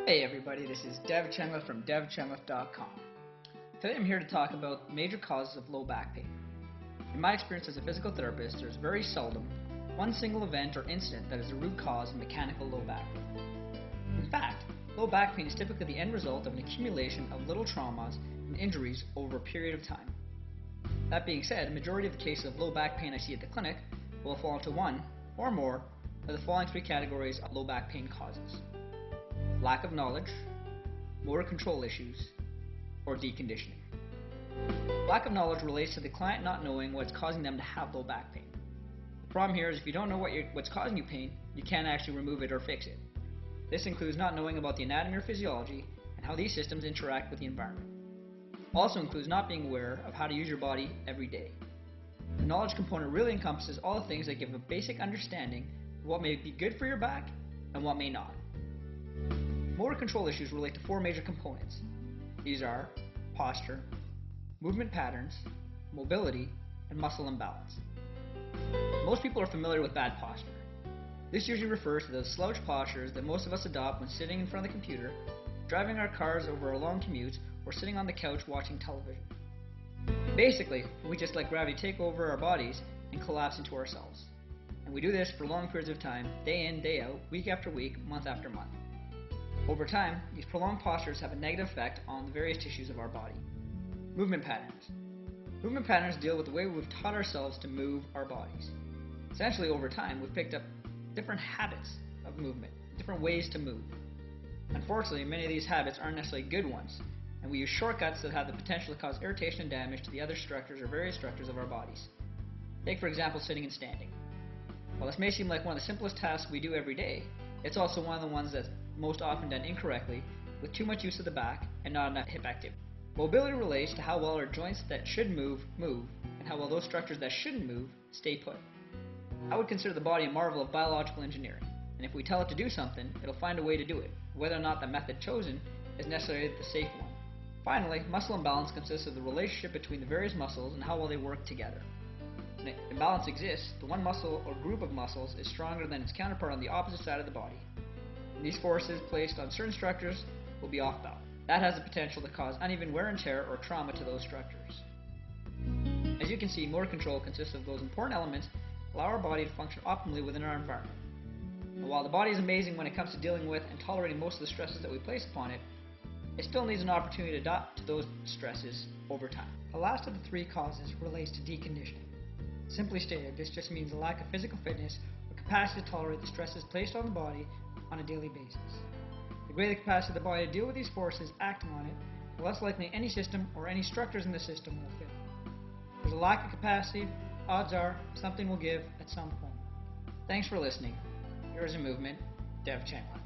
Hey everybody, this is Chengkalath from Chengkalath.com. Today I'm here to talk about major causes of low back pain. In my experience as a physical therapist, there's very seldom one single event or incident that is the root cause of mechanical low back pain. In fact, low back pain is typically the end result of an accumulation of little traumas and injuries over a period of time. That being said, a majority of the cases of low back pain I see at the clinic will fall into one or more of the following three categories of low back pain causes: lack of knowledge, motor control issues, or deconditioning. Lack of knowledge relates to the client not knowing what's causing them to have low back pain. The problem here is if you don't know what's causing you pain, you can't actually remove it or fix it. This includes not knowing about the anatomy or physiology and how these systems interact with the environment. Also includes not being aware of how to use your body every day. The knowledge component really encompasses all the things that give a basic understanding of what may be good for your back and what may not. Motor control issues relate to four major components. These are posture, movement patterns, mobility, and muscle imbalance. Most people are familiar with bad posture. This usually refers to those slouch postures that most of us adopt when sitting in front of the computer, driving our cars over a long commute, or sitting on the couch watching television. Basically, we just let gravity take over our bodies and collapse into ourselves. And we do this for long periods of time, day in, day out, week after week, month after month. Over time, these prolonged postures have a negative effect on the various tissues of our body. Movement patterns. Movement patterns deal with the way we've taught ourselves to move our bodies. Essentially, over time, we've picked up different habits of movement, different ways to move. Unfortunately, many of these habits aren't necessarily good ones, and we use shortcuts that have the potential to cause irritation and damage to the other structures or various structures of our bodies. Take, for example, sitting and standing. While this may seem like one of the simplest tasks we do every day, it's also one of the ones that's most often done incorrectly, with too much use of the back and not enough hip activity. Mobility relates to how well our joints that should move, and how well those structures that shouldn't move, stay put. I would consider the body a marvel of biological engineering, and if we tell it to do something, it'll find a way to do it, whether or not the method chosen is necessarily the safe one. Finally, muscle imbalance consists of the relationship between the various muscles and how well they work together. When imbalance exists, the one muscle or group of muscles is stronger than its counterpart on the opposite side of the body. And these forces placed on certain structures will be off balance. That has the potential to cause uneven wear and tear or trauma to those structures. As you can see, motor control consists of those important elements that allow our body to function optimally within our environment. And while the body is amazing when it comes to dealing with and tolerating most of the stresses that we place upon it, it still needs an opportunity to adapt to those stresses over time. The last of the three causes relates to deconditioning. Simply stated, this just means a lack of physical fitness or capacity to tolerate the stresses placed on the body on a daily basis. The greater the capacity of the body to deal with these forces acting on it, the less likely any system or any structures in the system will fail. If there's a lack of capacity, odds are something will give at some point. Thanks for listening. Yours in movement, Chengkalath.